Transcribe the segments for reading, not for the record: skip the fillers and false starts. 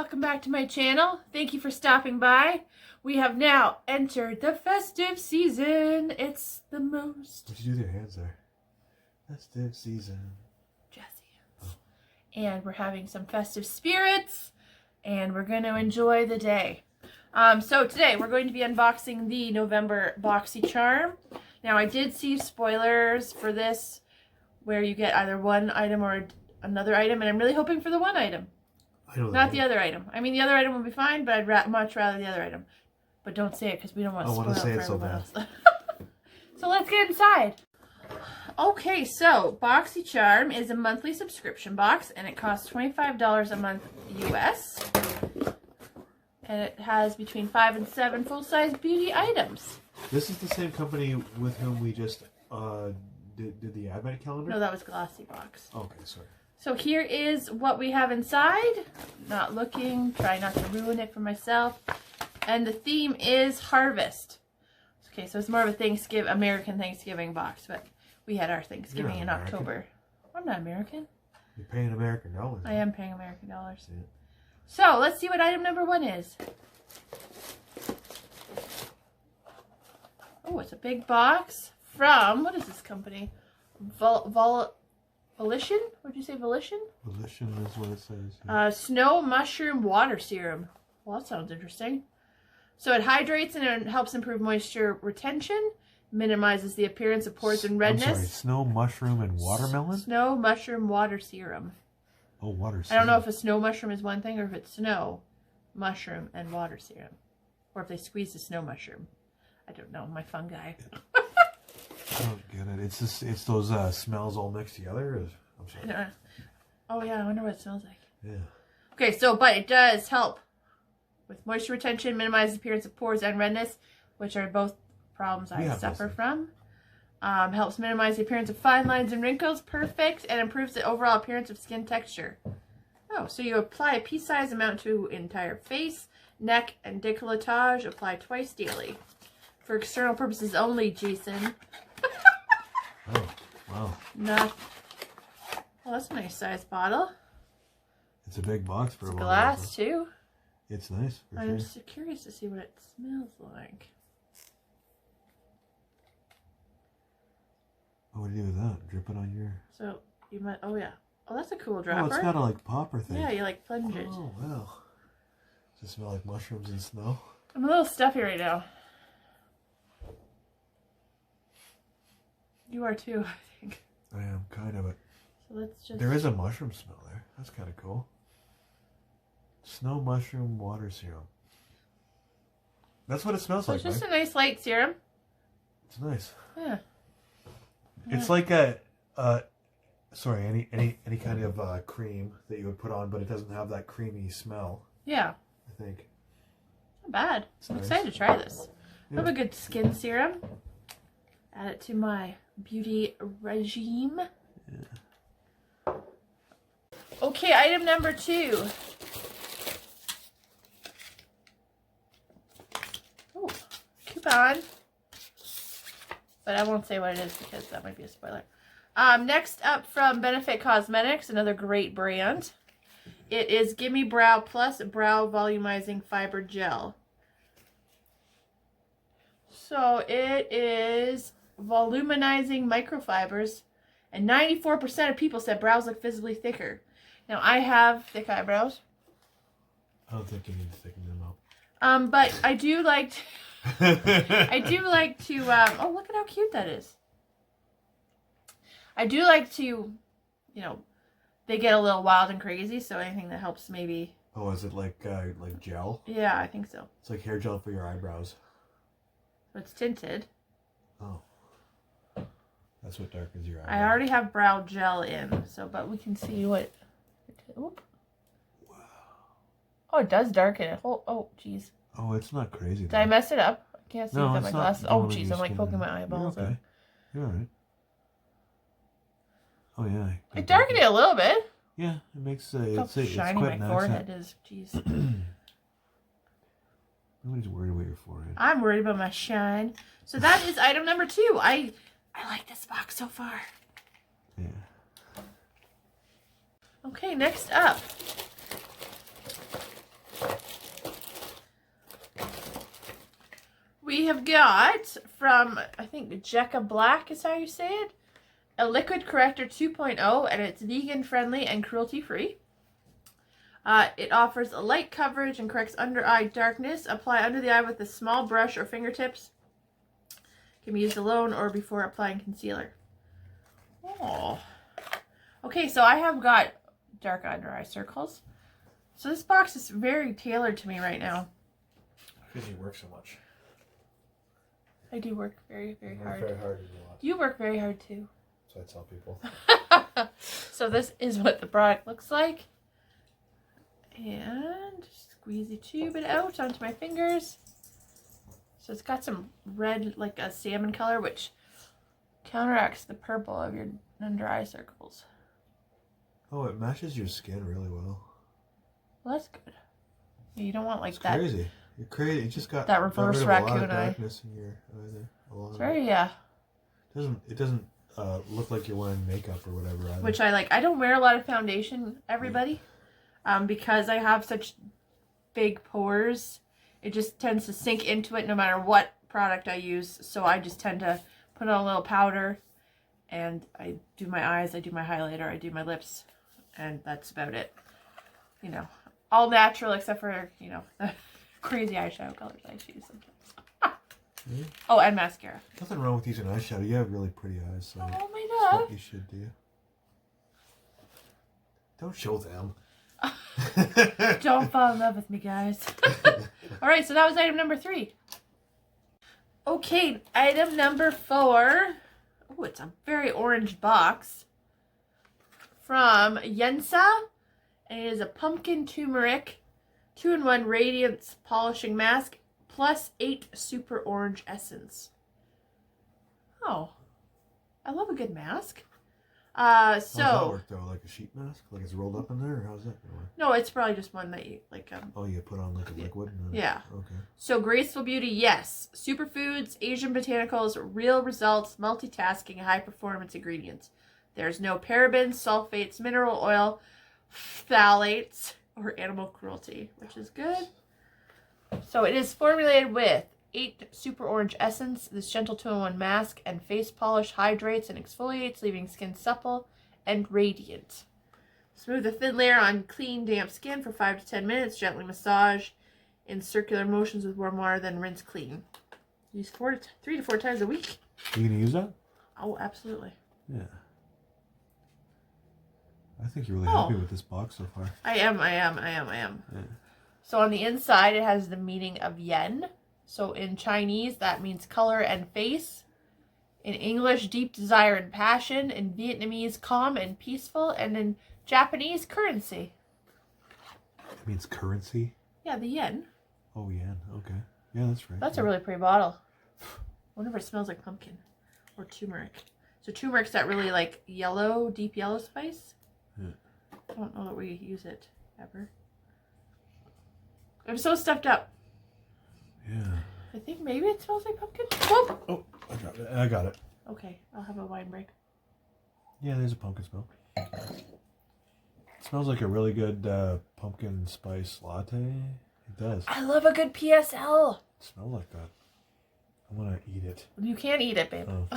welcome back to my channel. Thank you for stopping by. We have now entered the festive season. It's the most... What'd you do with your hands there? Festive season. Jazzy hands. And we're having some festive spirits, and we're going to enjoy the day. So today we're going to be unboxing the November Boxycharm. Now I did see spoilers for this where you get either one item or another item, and I'm really hoping for the one item. Not the other item. I mean, the other item will be fine, but I'd much rather the other item. But don't say it because we don't want to spoil it for everyone else. So let's get inside. Okay, so Boxycharm is a monthly subscription box, and it costs $25 a month US. And it has between 5 and 7 full-size beauty items. This is the same company with whom we just did the advent calendar? No, that was Glossy Box. Okay, sorry. So here is what we have inside. Not looking, try not to ruin it for myself. And the theme is Harvest. Okay, so it's more of a American Thanksgiving box, but we had our Thanksgiving in October. I'm not American. You're paying American dollars. I am paying American dollars. Yeah. So let's see what item number 1 is. Oh, it's a big box from, what is this company? Volition? Would you say Volition? Volition is what it says. Yeah. Snow Mushroom Water Serum. Well, that sounds interesting. So it hydrates and it helps improve moisture retention, minimizes the appearance of pores and redness. I'm sorry, snow, mushroom, and watermelon? Snow Mushroom Water Serum. Oh, water serum. I don't know if a snow mushroom is one thing or if it's snow, mushroom, and water serum. Or if they squeeze the snow mushroom. I don't know, my fungi. I don't get it. It's just, it's those smells all mixed together. I'm sorry. Oh yeah, I wonder what it smells like. Yeah. Okay, so but it does help with moisture retention, minimize the appearance of pores and redness, which are both problems I suffer from. Helps minimize the appearance of fine lines and wrinkles, perfect, and improves the overall appearance of skin texture. Oh, so you apply a pea-sized amount to entire face, neck, and décolletage. Apply twice daily. For external purposes only, Jason. Oh, wow. Not. Well, that's a nice size bottle. It's a big box for a bottle. Glass, too. It's nice. I'm just curious to see what it smells like. Oh, what do you do with that? Drip it on your... So, you might... Oh, yeah. Oh, that's a cool dropper. Oh, it's got a, like, popper thing. Yeah, you, like, plunge it. Oh, wow. Does it smell like mushrooms and snow? I'm a little stuffy right now. You are, too, I think. I am, kind of. So let's just... There is a mushroom smell there. That's kind of cool. Snow mushroom water serum. That's what it smells like. It's just a nice light serum. It's nice. Yeah. It's like a, sorry, any kind of cream that you would put on, but it doesn't have that creamy smell. Yeah. I think. Not bad. I'm excited to try this. I have a good skin serum. Add it to my beauty regime. Yeah. Okay, item number 2. Oh, coupon. But I won't say what it is because that might be a spoiler. Next up from Benefit Cosmetics, another great brand. It is Gimme Brow Plus Brow Volumizing Fiber Gel. So it is volumizing microfibers, and 94% of people said brows look visibly thicker. Now I have thick eyebrows. I don't think you need to thicken them up. But I do like to I do like to, oh, look at how cute that is. I do like to, you know, they get a little wild and crazy, so anything that helps maybe. Oh, is it like gel? Yeah, I think so. It's like hair gel for your eyebrows. It's tinted. Oh. That's what darkens your eyebrows. I already have brow gel in, so, but we can see what. Oop. Wow. Oh, it does darken it. Oh, jeez. Oh, it's not crazy. Did I mess it up? I can't see without my glasses. Oh, jeez, I'm like poking in. my eyeballs. You're okay. You're alright. Oh, yeah. It darkened it a little bit. Yeah, it makes it's shiny my forehead is. Jeez. Nobody's worried about your forehead. I'm worried about my shine. So that is item number 2. I like this box so far. Yeah. Okay, next up. We have got from, I think, Jekka Black is how you say it, a liquid corrector 2.0, and it's vegan friendly and cruelty free. It offers a light coverage and corrects under eye darkness. Apply under the eye with a small brush or fingertips. Can be used alone or before applying concealer. Oh. Okay, so I have got dark under eye circles. So this box is very tailored to me right now. Because you work so much. I do work very, very hard. Very hard a lot. You work very hard too. So I tell people. So this is what the product looks like. And squeeze the tube it out onto my fingers. So it's got some red, like a salmon color, which counteracts the purple of your under eye circles. Oh, it matches your skin really well. Well, that's good. You don't want like it's that. Crazy. You're crazy. You just got that reverse rid of raccoon a lot of eye. darkness in your eye there. A lot It's of very, yeah. It doesn't look like you're wearing makeup or whatever either. Which I like. I don't wear a lot of foundation, everybody. Because I have such big pores. It just tends to sink into it no matter what product I use. So I just tend to put on a little powder. And I do my eyes, I do my highlighter, I do my lips. And that's about it. You know, all natural except for, you know, the crazy eyeshadow colors I choose sometimes. Yeah. Oh, and mascara. Nothing wrong with using eyeshadow. You have really pretty eyes. So oh, my that's God. what you should do. Don't show them. Don't fall in love with me, guys. Alright, so that was item number 3. Okay, item number 4. Oh, it's a very orange box. From Yassss. And it is a pumpkin turmeric 2-in-1 radiance polishing mask plus 8 super orange essence. Oh, I love a good mask. How does that work though? Like a sheet mask? Like it's rolled up in there, or how's that gonna work? No, it's probably just one that you like. Oh, you put on like a liquid. And yeah. Okay. So graceful beauty, yes. Superfoods, Asian botanicals, real results, multitasking, high performance ingredients. There's no parabens, sulfates, mineral oil, phthalates, or animal cruelty, which is good. So it is formulated with 8 super orange essence. This gentle 2-in-1 mask and face polish hydrates and exfoliates, leaving skin supple and radiant. Smooth a thin layer on clean, damp skin for 5 to 10 minutes. Gently massage in circular motions with warm water, then rinse clean. Use 3 to 4 times a week. You gonna use that? Oh, absolutely. Yeah. I think you're really happy with this box so far. I am. Yeah. So on the inside, it has the meaning of yen. So in Chinese, that means color and face. In English, deep desire and passion. In Vietnamese, calm and peaceful. And in Japanese, currency. It means currency? Yeah, the yen. Oh, yen. Okay. Yeah, that's right. That's a really pretty bottle. I wonder if it smells like pumpkin or turmeric. So turmeric's that really like yellow, deep yellow spice. Yeah. I don't know that we use it ever. I'm so stuffed up. Yeah. I think maybe it smells like pumpkin. Whoop. Oh, I got it. I got it. Okay, I'll have a wine break. Yeah, there's a pumpkin smell. It smells like a really good pumpkin spice latte. It does. I love a good PSL. It smells like that. I want to eat it. You can't eat it, babe. Oh.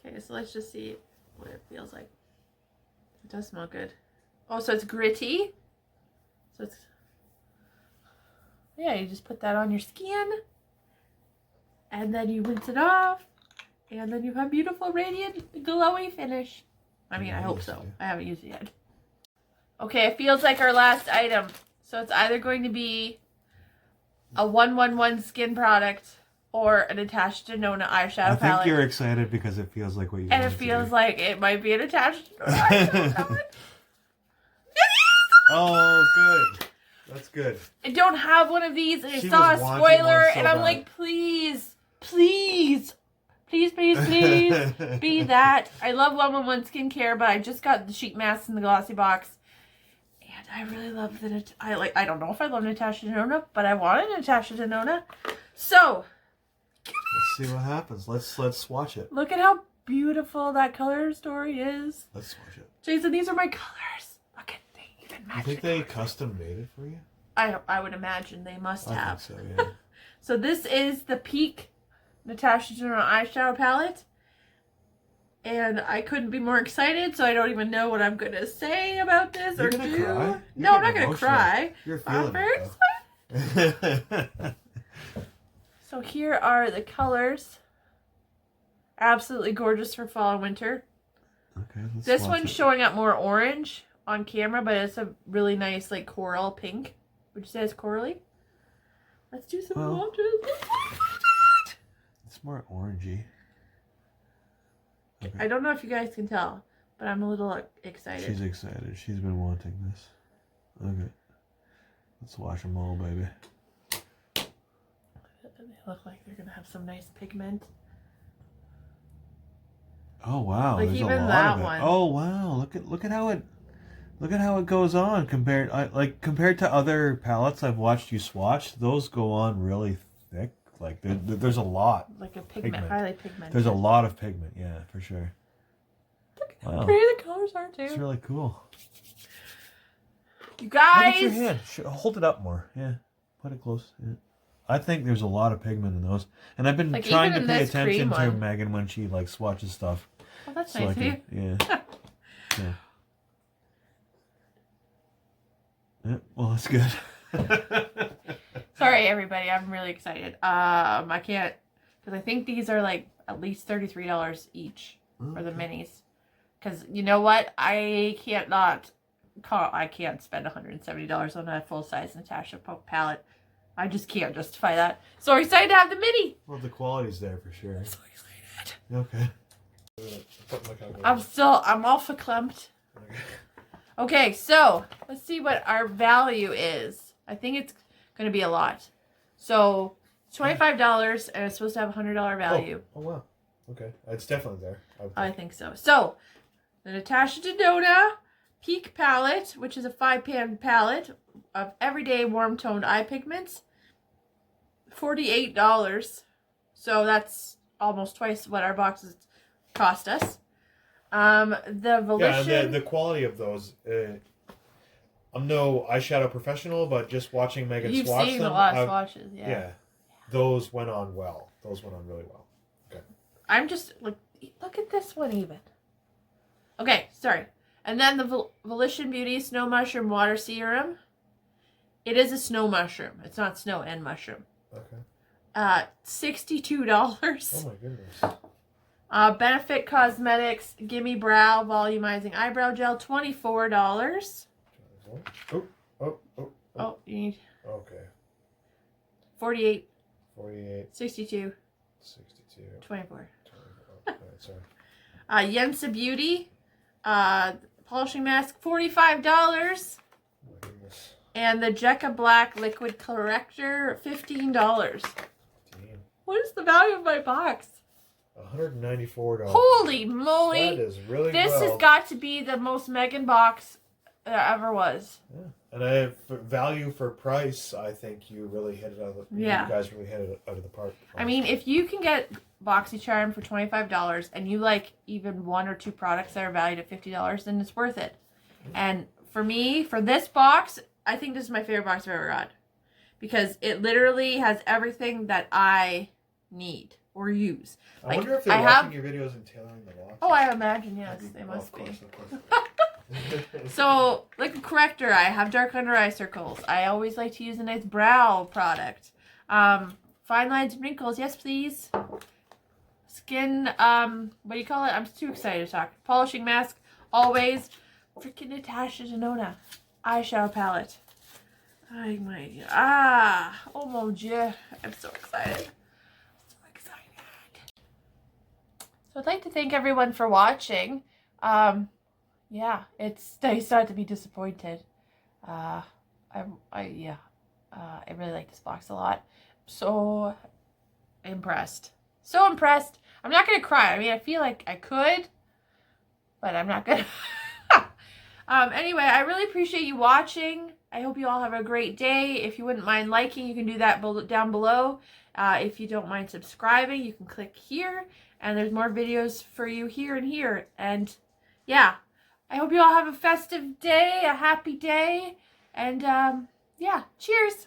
Okay, so let's just see what it feels like. It does smell good. Oh, so it's gritty. So it's... Yeah, you just put that on your skin. And then you rinse it off. And then you have beautiful, radiant, glowy finish. I mean, I hope so. I haven't used it yet. Okay, it feels like our last item. So it's either going to be a 111 skin product or a Natasha Denona eyeshadow palette. I think you're excited because it feels like what you And want it feels like it might be a Natasha Denona eyeshadow palette. Oh, good. That's good. I don't have one of these, and I She saw a was wanting spoiler, one so and I'm bad. like, please, please, please, please, please, be that. I love 111 skincare, but I just got the sheet masks in the glossy box, and I really love the. I don't know if I love Natasha Denona, but I wanted Natasha Denona, so Let's see what happens. Let's swatch it. look at how beautiful that color story is. Let's swatch it. Jason, these are my colors. Look at they even match. You think the they colors. custom made it for you? I would imagine they must I have. think so, yeah. So this is the Peak Natasha Denona eyeshadow palette. And I couldn't be more excited, so I don't even know what I'm going to say about this or do. Cry? No, I'm not going to cry. You're feeling I'm very excited. So here are the colors. Absolutely gorgeous for fall and winter. Okay, this one's showing up more orange on camera, but it's a really nice like coral pink. Would you say it's corally? Let's do some swatches. It's more orangey. Okay. I don't know if you guys can tell, but I'm a little excited. She's excited. She's been wanting this. Okay. Let's wash them all, baby. They look like they're going to have some nice pigment. Oh wow! Like there's even a lot that of it. one. Oh wow! Look at how it goes on compared to other palettes I've watched you swatch. Those go on really thick. Like there's a lot. Like a pigment. Highly pigmented. There's a lot of pigment. Yeah, for sure. Look at how pretty the colors are too. It's really cool. You guys. Look at your hand. Hold it up more. Yeah. Put it close. Yeah. I think there's a lot of pigment in those, and I've been like trying to pay this attention to one. Megan when she like swatches stuff. Oh, that's so nice of you. Yeah. Yeah. Yeah. Well, that's good. Sorry, everybody. I'm really excited. I can't because I think these are like at least $33 each for the minis. Because you know what? I can't spend $170 on a full size Natasha palette. I just can't justify that. So excited to have the mini. Well, the quality's there for sure. I'm so excited. Okay. I'm all verklempt. Okay, so let's see what our value is. I think it's going to be a lot. So it's $25 and it's supposed to have a $100 value. Oh wow. Okay. It's definitely there. I think so. So the Natasha Denona Peak palette, which is a 5-pan palette of everyday warm toned eye pigments, $48. So that's almost twice what our boxes cost us. The Volition. Yeah, and the quality of those. I'm no eyeshadow professional, but just watching Megan swatch them. You've seen a lot of swatches, yeah. Yeah, those went on well. Those went on really well. Okay. I'm just look at this one even. Okay, sorry. And then the Volition Beauty Snow Mushroom Water Serum. It is a snow mushroom. It's not snow and mushroom. Okay. $62. Oh my goodness. Benefit Cosmetics Gimme Brow Volumizing Eyebrow Gel, $24. Oh, you need. Okay. 48. 48. 62. 62. 24. Okay, sorry. Yassss Beauty polishing mask, $45. Oh my goodness. And the Jekka Black Liquid Corrector, $15. Damn. What is the value of my box? $194. Holy moly! That is really This has got to be the most Megan box there ever was. Yeah. And for value for price, I think you really hit it out of the You guys really hit it out of the park. I mean, if you can get Boxycharm for $25 and you like even 1 or 2 products that are valued at $50, then it's worth it. And for me, for this box, I think this is my favorite box I've ever got. Because it literally has everything that I need or use. I wonder if they're watching your videos and tailoring the box. Oh, I imagine, yes. They must be. Of course. So, liquid corrector, I have dark under eye circles. I always like to use a nice brow product. Fine lines and wrinkles, yes please. Skin, what do you call it? I'm too excited to talk. Polishing mask, always. Freaking Natasha Denona eyeshadow palette. Oh mon dieu. I'm so excited. So excited. So I'd like to thank everyone for watching. Yeah, it's nice not to be disappointed. I really like this box a lot. So impressed. So impressed. I'm not going to cry. I mean, I feel like I could, but I'm not going to. Anyway, I really appreciate you watching. I hope you all have a great day. If you wouldn't mind liking, you can do that down below. If you don't mind subscribing, you can click here. And there's more videos for you here and here. And yeah, I hope you all have a festive day, a happy day. And yeah, cheers.